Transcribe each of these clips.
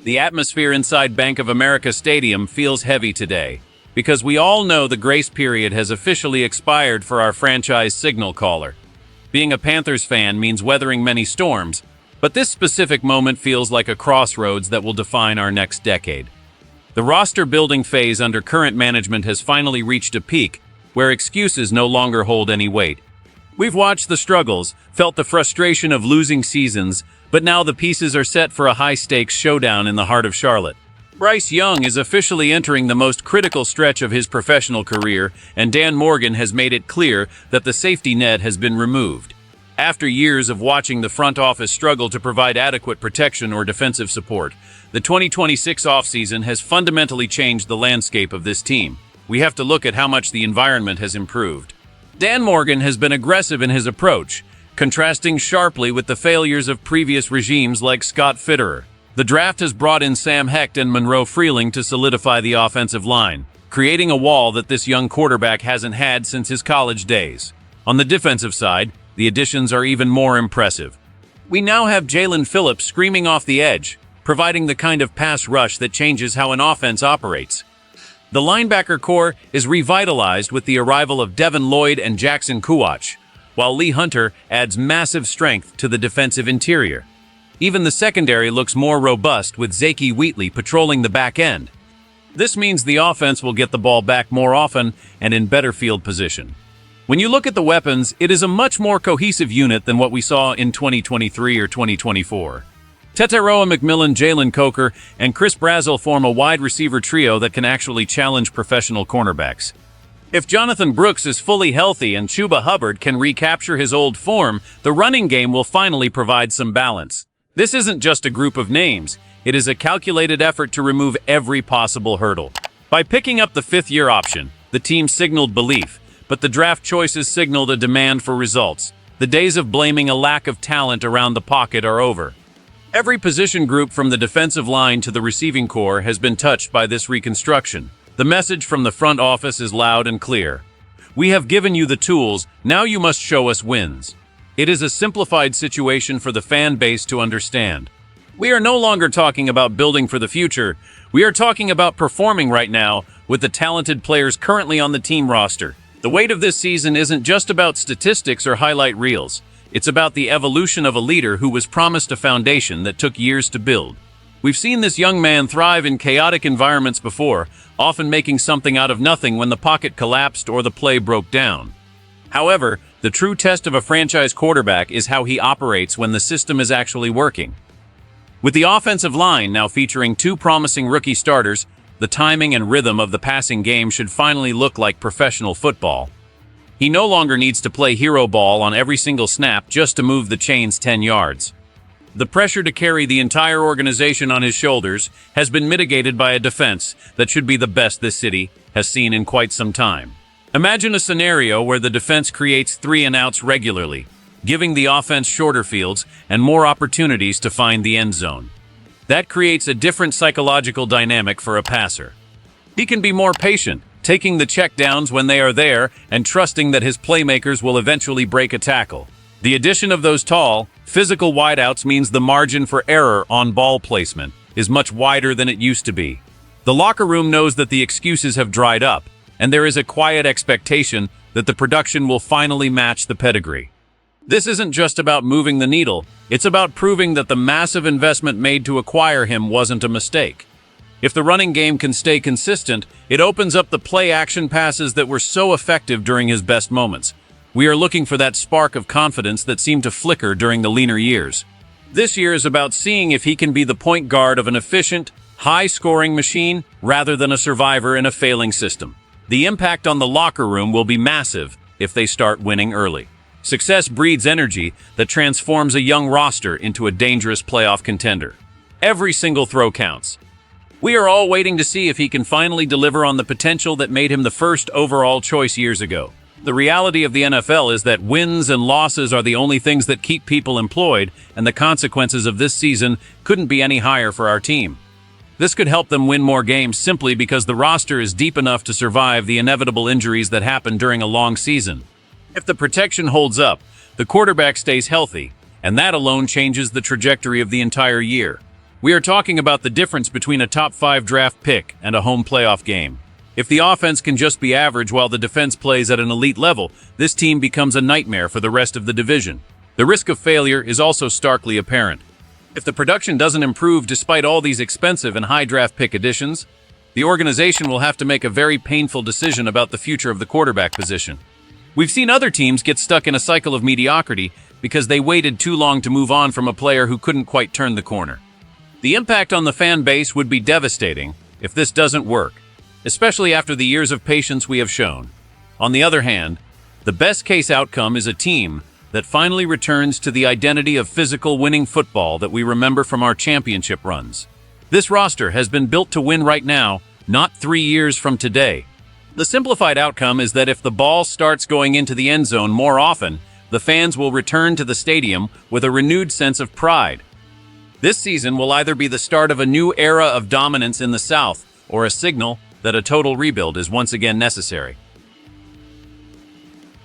The atmosphere inside Bank of America Stadium feels heavy today, because we all know the grace period has officially expired for our franchise signal caller. Being a Panthers fan means weathering many storms, but this specific moment feels like a crossroads that will define our next decade. The roster-building phase under current management has finally reached a peak, where excuses no longer hold any weight. We've watched the struggles, felt the frustration of losing seasons, but now the pieces are set for a high-stakes showdown in the heart of Charlotte. Bryce Young is officially entering the most critical stretch of his professional career, and Dan Morgan has made it clear that the safety net has been removed. After years of watching the front office struggle to provide adequate protection or defensive support, the 2026 offseason has fundamentally changed the landscape of this team. We have to look at how much the environment has improved. Dan Morgan has been aggressive in his approach, contrasting sharply with the failures of previous regimes like Scott Fitterer. The draft has brought in Sam Hecht and Monroe Freeling to solidify the offensive line, creating a wall that this young quarterback hasn't had since his college days. On the defensive side, the additions are even more impressive. We now have Jalen Phillips screaming off the edge, providing the kind of pass rush that changes how an offense operates. The linebacker core is revitalized with the arrival of Devin Lloyd and Jackson Kuwach, while Lee Hunter adds massive strength to the defensive interior. Even the secondary looks more robust with Zakee Wheatley patrolling the back end. This means the offense will get the ball back more often and in better field position. When you look at the weapons, it is a much more cohesive unit than what we saw in 2023 or 2024. Tetairoa McMillan, Jalen Coker, and Chris Brazzell form a wide receiver trio that can actually challenge professional cornerbacks. If Jonathan Brooks is fully healthy and Chuba Hubbard can recapture his old form, the running game will finally provide some balance. This isn't just a group of names. It is a calculated effort to remove every possible hurdle. By picking up the fifth-year option, the team signaled belief, but the draft choices signaled a demand for results. The days of blaming a lack of talent around the pocket are over. Every position group from the defensive line to the receiving core has been touched by this reconstruction. The message from the front office is loud and clear. We have given you the tools, now you must show us wins. It is a simplified situation for the fan base to understand. We are no longer talking about building for the future. We are talking about performing right now with the talented players currently on the team roster. The weight of this season isn't just about statistics or highlight reels. It's about the evolution of a leader who was promised a foundation that took years to build. We've seen this young man thrive in chaotic environments before, often making something out of nothing when the pocket collapsed or the play broke down. However, the true test of a franchise quarterback is how he operates when the system is actually working. With the offensive line now featuring two promising rookie starters, the timing and rhythm of the passing game should finally look like professional football. He no longer needs to play hero ball on every single snap just to move the chains 10 yards. The pressure to carry the entire organization on his shoulders has been mitigated by a defense that should be the best this city has seen in quite some time. Imagine a scenario where the defense creates 3-and-outs regularly, giving the offense shorter fields and more opportunities to find the end zone. That creates a different psychological dynamic for a passer. He can be more patient, taking the checkdowns when they are there and trusting that his playmakers will eventually break a tackle. The addition of those tall, physical wideouts means the margin for error on ball placement is much wider than it used to be. The locker room knows that the excuses have dried up, and there is a quiet expectation that the production will finally match the pedigree. This isn't just about moving the needle, it's about proving that the massive investment made to acquire him wasn't a mistake. If the running game can stay consistent, it opens up the play-action passes that were so effective during his best moments. We are looking for that spark of confidence that seemed to flicker during the leaner years. This year is about seeing if he can be the point guard of an efficient, high-scoring machine rather than a survivor in a failing system. The impact on the locker room will be massive if they start winning early. Success breeds energy that transforms a young roster into a dangerous playoff contender. Every single throw counts. We are all waiting to see if he can finally deliver on the potential that made him the first overall choice years ago. The reality of the NFL is that wins and losses are the only things that keep people employed, and the consequences of this season couldn't be any higher for our team. This could help them win more games simply because the roster is deep enough to survive the inevitable injuries that happen during a long season. If the protection holds up, the quarterback stays healthy, and that alone changes the trajectory of the entire year. We are talking about the difference between a top 5 draft pick and a home playoff game. If the offense can just be average while the defense plays at an elite level, this team becomes a nightmare for the rest of the division. The risk of failure is also starkly apparent. If the production doesn't improve despite all these expensive and high draft pick additions, the organization will have to make a very painful decision about the future of the quarterback position. We've seen other teams get stuck in a cycle of mediocrity because they waited too long to move on from a player who couldn't quite turn the corner. The impact on the fan base would be devastating if this doesn't work, especially after the years of patience we have shown. On the other hand, the best-case outcome is a team that finally returns to the identity of physical winning football that we remember from our championship runs. This roster has been built to win right now, not 3 years from today. The simplified outcome is that if the ball starts going into the end zone more often, the fans will return to the stadium with a renewed sense of pride. This season will either be the start of a new era of dominance in the South or a signal that a total rebuild is once again necessary.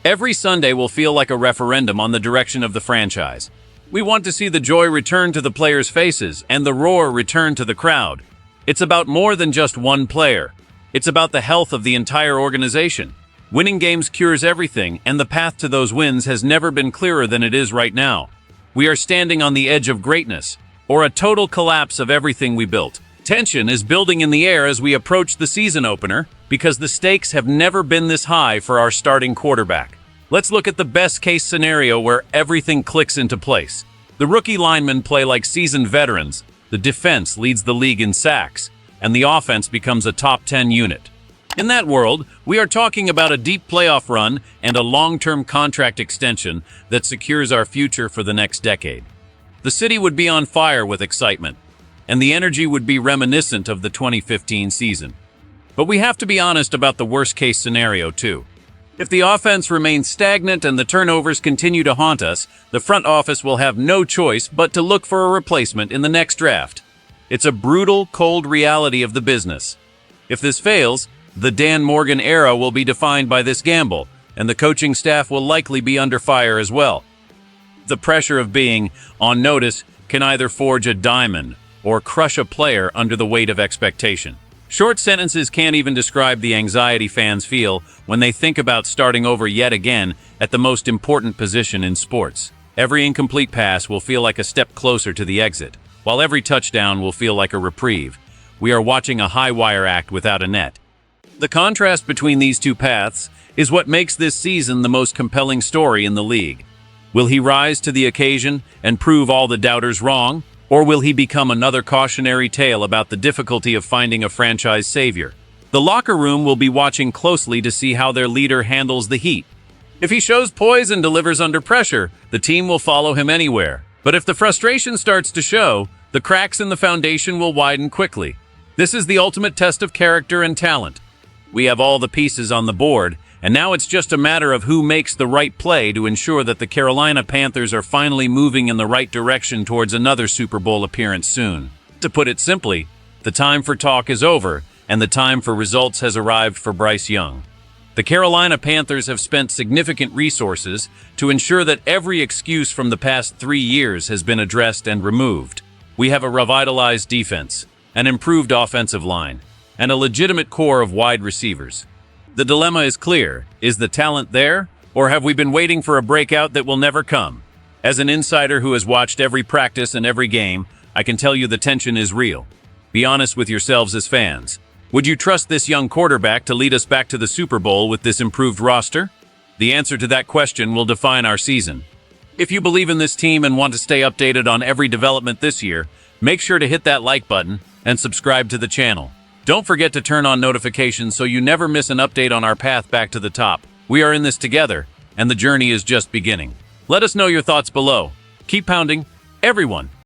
Every Sunday will feel like a referendum on the direction of the franchise. We want to see the joy return to the players' faces and the roar return to the crowd. It's about more than just one player. It's about the health of the entire organization. Winning games cures everything, and the path to those wins has never been clearer than it is right now. We are standing on the edge of greatness, or a total collapse of everything we built. Tension is building in the air as we approach the season opener because the stakes have never been this high for our starting quarterback. Let's look at the best-case scenario where everything clicks into place. The rookie linemen play like seasoned veterans, the defense leads the league in sacks, and the offense becomes a top 10 unit. In that world, we are talking about a deep playoff run and a long-term contract extension that secures our future for the next decade. The city would be on fire with excitement, and the energy would be reminiscent of the 2015 season. But we have to be honest about the worst-case scenario, too. If the offense remains stagnant and the turnovers continue to haunt us, the front office will have no choice but to look for a replacement in the next draft. It's a brutal, cold reality of the business. If this fails, the Dan Morgan era will be defined by this gamble, and the coaching staff will likely be under fire as well. The pressure of being on notice can either forge a diamond or crush a player under the weight of expectation. Short sentences can't even describe the anxiety fans feel when they think about starting over yet again at the most important position in sports. Every incomplete pass will feel like a step closer to the exit, while every touchdown will feel like a reprieve. We are watching a high-wire act without a net. The contrast between these two paths is what makes this season the most compelling story in the league. Will he rise to the occasion and prove all the doubters wrong? Or will he become another cautionary tale about the difficulty of finding a franchise savior? The locker room will be watching closely to see how their leader handles the heat. If he shows poise and delivers under pressure, the team will follow him anywhere. But if the frustration starts to show, the cracks in the foundation will widen quickly. This is the ultimate test of character and talent. We have all the pieces on the board, and now it's just a matter of who makes the right play to ensure that the Carolina Panthers are finally moving in the right direction towards another Super Bowl appearance soon. To put it simply, the time for talk is over, and the time for results has arrived for Bryce Young. The Carolina Panthers have spent significant resources to ensure that every excuse from the past 3 years has been addressed and removed. We have a revitalized defense, an improved offensive line, and a legitimate core of wide receivers. The dilemma is clear. Is the talent there, or have we been waiting for a breakout that will never come? As an insider who has watched every practice and every game, I can tell you the tension is real. Be honest with yourselves as fans. Would you trust this young quarterback to lead us back to the Super Bowl with this improved roster? The answer to that question will define our season. If you believe in this team and want to stay updated on every development this year, make sure to hit that like button and subscribe to the channel. Don't forget to turn on notifications so you never miss an update on our path back to the top. We are in this together, and the journey is just beginning. Let us know your thoughts below. Keep pounding, everyone.